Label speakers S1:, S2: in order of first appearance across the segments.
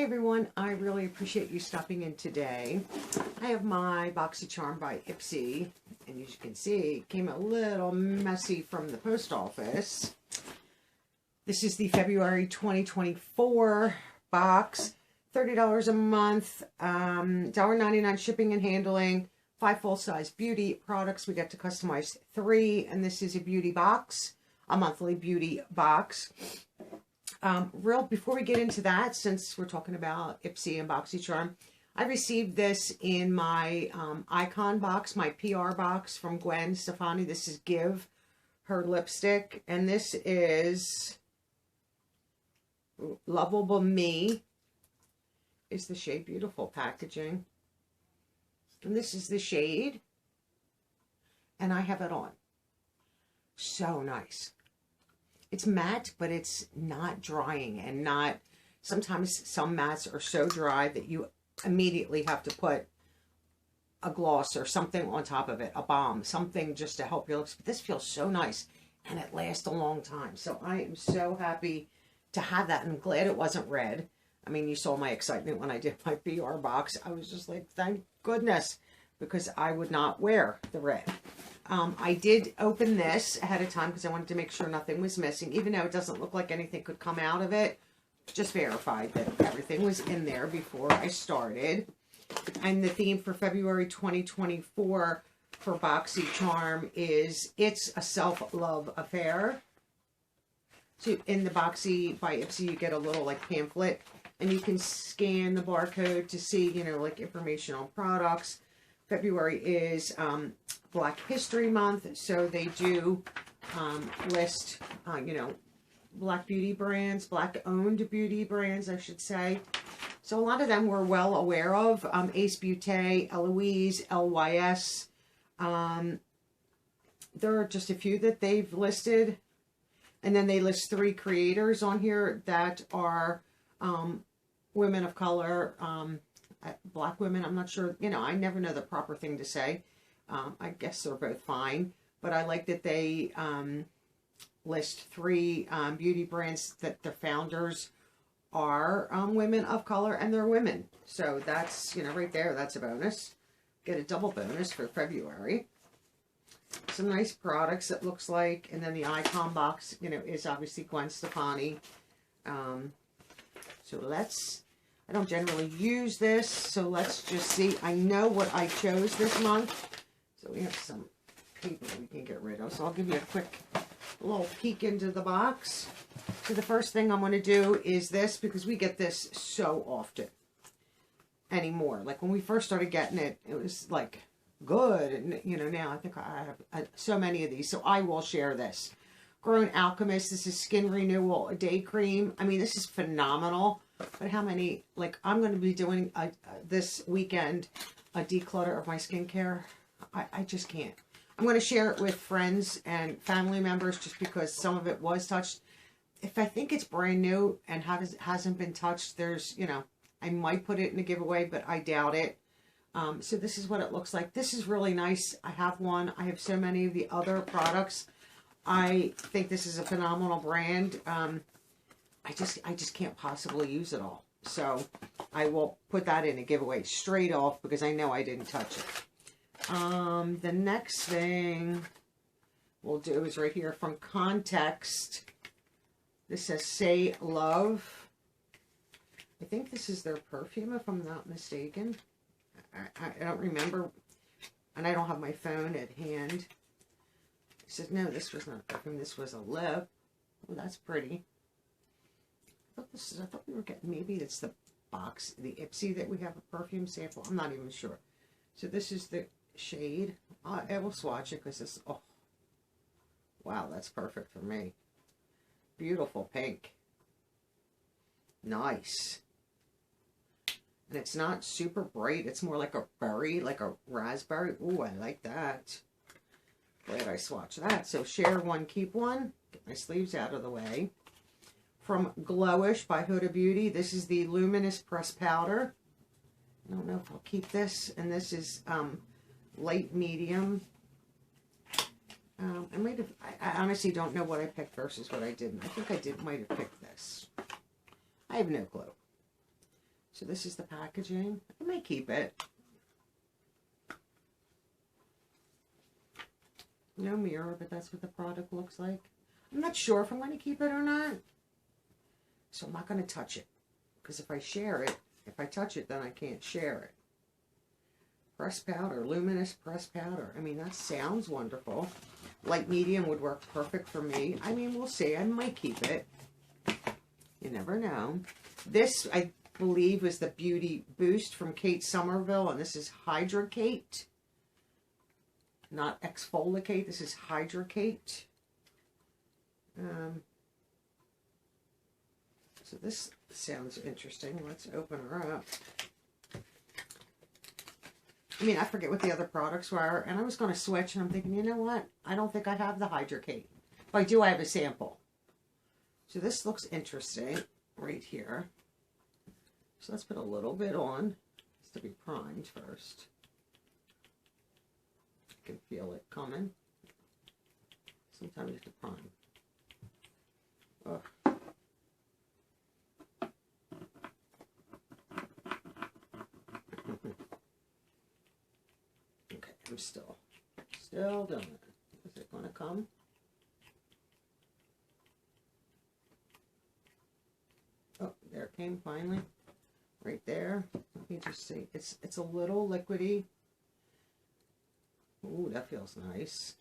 S1: Hey everyone, I really appreciate you stopping in today. I have my Boxycharm by Ipsy, and as you can see, it came a little messy from the post office. This is the February 2024 box, $30 a month, $1.99 shipping and handling, 5 full-size beauty products. We get to customize 3, and this is a beauty box, a monthly beauty box. Before we get into that, since we're talking about Ipsy and Boxycharm, I received this in my icon box, my PR box from Gwen Stefani. This is Give, her lipstick, and this is Lovable Me. Is the shade. Beautiful packaging. And this is the shade, and I have it on. So nice. It's matte, but it's not drying and not, sometimes some mattes are so dry that you immediately have to put a gloss or something on top of it, a balm, something just to help your lips. But this feels so nice and it lasts a long time. So I am so happy to have that, and I'm glad it wasn't red. I mean, you saw my excitement when I did my PR box. I was just like, thank goodness, because I would not wear the red. I did open this ahead of time because I wanted to make sure nothing was missing, even though it doesn't look like anything could come out of it. Just verified that everything was in there before I started. And the theme for February 2024 for Boxycharm is It's a Self-Love Affair. So in the Boxy by Ipsy, you get a little like pamphlet, and you can scan the barcode to see, you know, like information on products. February is Black History Month, so they do list, you know, Black beauty brands, Black-owned beauty brands, I should say. So a lot of them we're well aware of. Ace Beauté, Eloise, LYS. There are just a few that they've listed. And then they list 3 creators on here that are women of color, Black women. I'm not sure, you know, I never know the proper thing to say. I guess they're both fine, but I like that they list 3 beauty brands that their founders are women of color, and they're women. So that's, you know, right there, that's a bonus. Get a double bonus for February. Some nice products, it looks like, and then the icon box, you know, is obviously Gwen Stefani. So let's, I don't generally use this, so let's just see. I know what I chose this month. So we have some paper we can get rid of. So I'll give you a quick little peek into the box. So the first thing I'm going to do is this, because we get this so often anymore. Like when we first started getting it, it was like good. And, you know, now I think I have so many of these. So I will share this. Grown Alchemist. This is Skin Renewal Day Cream. I mean, this is phenomenal. But how many, like, I'm going to be doing this weekend a declutter of my skincare. I just can't. I'm going to share it with friends and family members just because some of it was touched. If I think it's brand new and hasn't been touched, there's, you know, I might put it in a giveaway, but I doubt it. So this is what it looks like. This is really nice. I have one. I have so many of the other products. I think this is a phenomenal brand. I just can't possibly use it all. So I will put that in a giveaway straight off because I know I didn't touch it. The next thing we'll do is right here from Context. This says Say Love. I think this is their perfume, if I'm not mistaken. I don't remember, and I don't have my phone at hand. It says, no, this was not a perfume. This was a lip. Oh, that's pretty. I thought we were getting, maybe it's the box, the Ipsy, that we have a perfume sample. I'm not even sure. So this is the shade. I will swatch it because this, oh, wow, that's perfect for me. Beautiful pink. Nice. And it's not super bright. It's more like a berry, like a raspberry. Ooh, I like that. Glad I swatched that. So share one, keep one. Get my sleeves out of the way. From Glowish by Huda Beauty. This is the Luminous Pressed Powder. I don't know if I'll keep this. And this is light medium. I honestly don't know what I picked versus what I didn't. I think I might have picked this. I have no clue. So this is the packaging. I may keep it. No mirror, but that's what the product looks like. I'm not sure if I'm going to keep it or not. So I'm not going to touch it. Because if I share it, if I touch it, then I can't share it. Pressed powder, luminous pressed powder. I mean, that sounds wonderful. Light medium would work perfect for me. I mean, we'll see. I might keep it. You never know. This, I believe, was the Beauty Boost from Kate Somerville. And this is Hydracate. Not exfoliate. This is Hydracate. So this sounds interesting. Let's open her up. I mean, I forget what the other products were, and I was going to switch, and I'm thinking, you know what? I don't think I have the Hydracate. If I do, I have a sample. So this looks interesting right here. So let's put a little bit on. It's to be primed first. I can feel it coming. Sometimes you have to prime. Ugh. Okay, I'm still doing it. Is it going to come? Oh, there it came finally. Right there. Let me just see. It's a little liquidy. Ooh, that feels nice.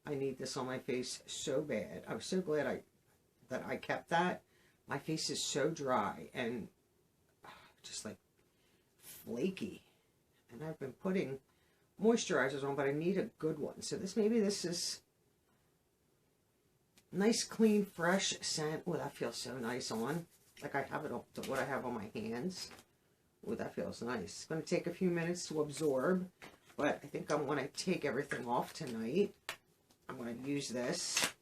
S1: I need this on my face so bad. I'm so glad that I kept that. My face is so dry and just like flaky. And I've been putting moisturizers on, but I need a good one. So maybe this is nice, clean, fresh scent. Oh, that feels so nice on. Like I have it up to what I have on my hands. Oh, that feels nice. It's going to take a few minutes to absorb, but I think I'm going to take everything off tonight. I'm going to use this.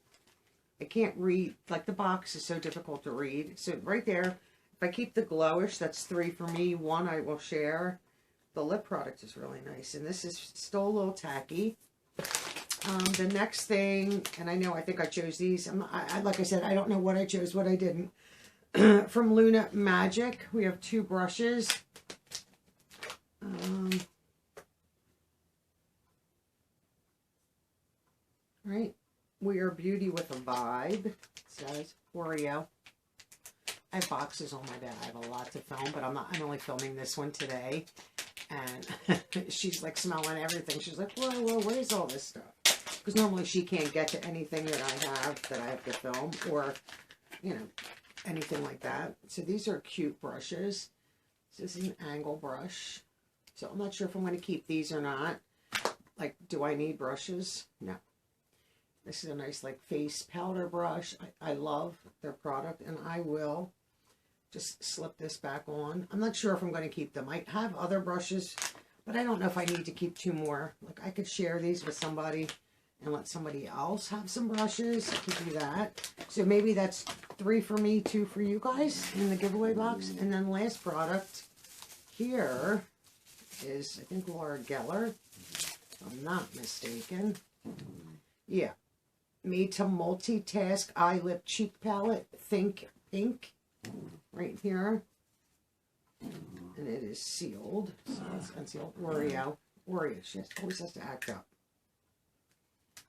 S1: I can't read, like the box is so difficult to read. So right there, if I keep the glowish, that's 3 for me. 1 I will share. The lip product is really nice, and this is still a little tacky. The next thing, and I think I chose these. Like I said, I don't know what I chose, what I didn't. From Luna Magic, we have 2 brushes. Right, We Are Beauty with a Vibe. It says Oreo. I have boxes on my bed. I have a lot to film, but I'm only filming this one today. And she's like smelling everything. She's like, whoa, what is all this stuff? Because normally she can't get to anything that I have to film, or, you know, anything like that. So these are cute brushes. This is an angle brush. So I'm not sure if I'm going to keep these or not. Like, do I need brushes? No. This is a nice, like, face powder brush. I love their product, and I will just slip this back on. I'm not sure if I'm going to keep them. I have other brushes, but I don't know if I need to keep 2 more. Like, I could share these with somebody and let somebody else have some brushes. I could do that. So maybe that's 3 for me, 2 for you guys in the giveaway box. And then last product here is, I think, Laura Geller, if I'm not mistaken. Yeah. Made to Multitask Eye Lip Cheek Palette. Think Pink. Right here. And it is sealed. So let's unseal Oreo. She always has to act up.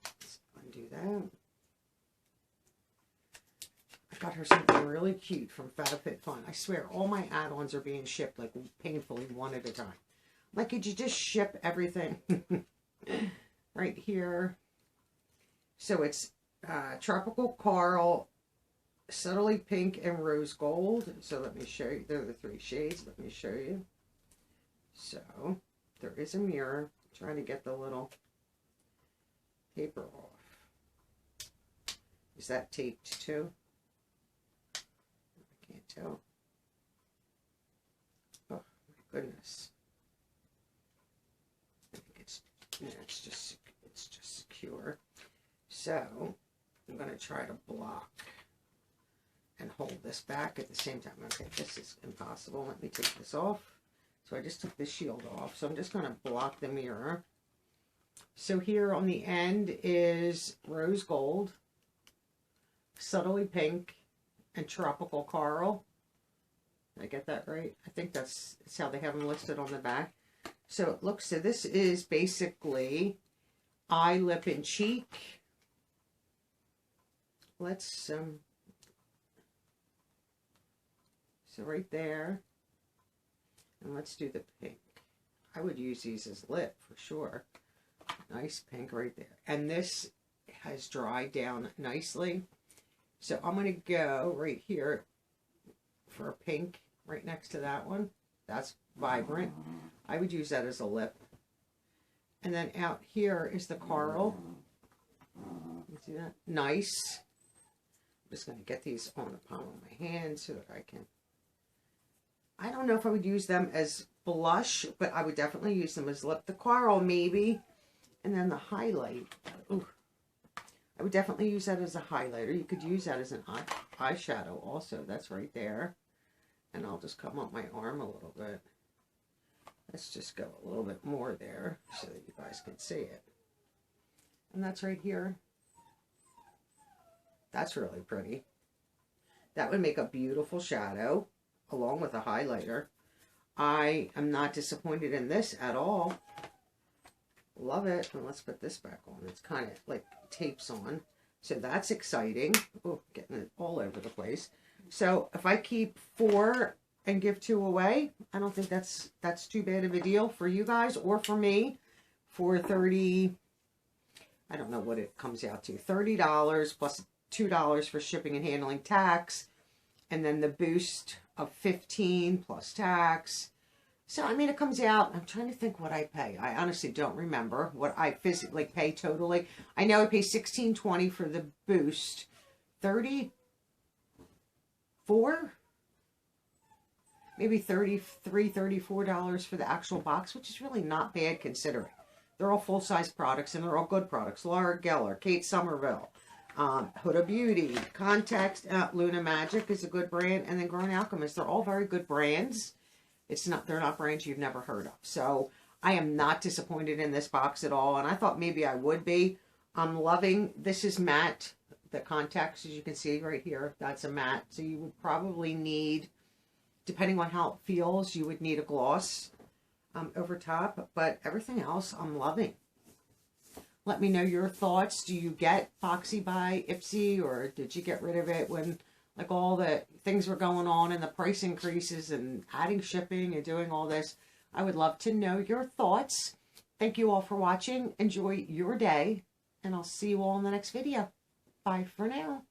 S1: Let's undo that. I got her something really cute from FabFitFun. I swear, all my add-ons are being shipped like painfully one at a time. Like, could you just ship everything? Right here. So it's Tropical Coral, Subtly Pink, and Rose Gold. So let me show you. They're the 3 shades. Let me show you. So there is a mirror. I'm trying to get the little paper off. Is that taped too? I can't tell. Oh my goodness. I think it's just secure. So I'm going to try to block and hold this back at the same time. Okay, this is impossible. Let me take this off. So I just took the shield off. So I'm just going to block the mirror. So here on the end is Rose Gold, Subtly Pink, and Tropical Coral. Did I get that right? I think that's how they have them listed on the back. So it looks, so this is basically eye, lip, and cheek. Let's, so right there. And let's do the pink. I would use these as lip for sure. Nice pink right there. And this has dried down nicely. So I'm going to go right here for a pink right next to that one. That's vibrant. I would use that as a lip. And then out here is the coral. You see that? Nice. I'm just going to get these on the palm of my hand so that I can... I don't know if I would use them as blush, but I would definitely use them as lip. The coral, maybe. And then the highlight. Ooh. I would definitely use that as a highlighter. You could use that as an eyeshadow also. That's right there. And I'll just come up my arm a little bit. Let's just go a little bit more there so that you guys can see it. And that's right here. That's really pretty. That would make a beautiful shadow along with a highlighter. I am not disappointed in this at all. Love it. And let's put this back on. It's kind of like tapes on. So that's exciting. Oh, getting it all over the place. So if I keep 4 and give 2 away, I don't think that's too bad of a deal for you guys or for me. For 30, I don't know what it comes out to. $30 plus $2 for shipping and handling tax. And then the boost of 15 plus tax. So, I mean, it comes out, I'm trying to think what I pay. I honestly don't remember what I physically pay totally. I know I pay $16.20 for the boost. $34? Maybe $33, $34 for the actual box, which is really not bad considering. They're all full-size products, and they're all good products. Laura Geller, Kate Somerville, Huda Beauty, Context, Luna Magic is a good brand, and then Grown Alchemist. They're all very good brands. They're not brands you've never heard of. So I am not disappointed in this box at all. And I thought maybe I would be. I'm loving, this is matte. The Context, as you can see right here, that's a matte. So you would probably need, depending on how it feels, you would need a gloss over top. But everything else I'm loving. Let me know your thoughts. Do you get Boxy by Ipsy, or did you get rid of it when like all the things were going on and the price increases and adding shipping and doing all this? I would love to know your thoughts. Thank you all for watching. Enjoy your day, and I'll see you all in the next video. Bye for now.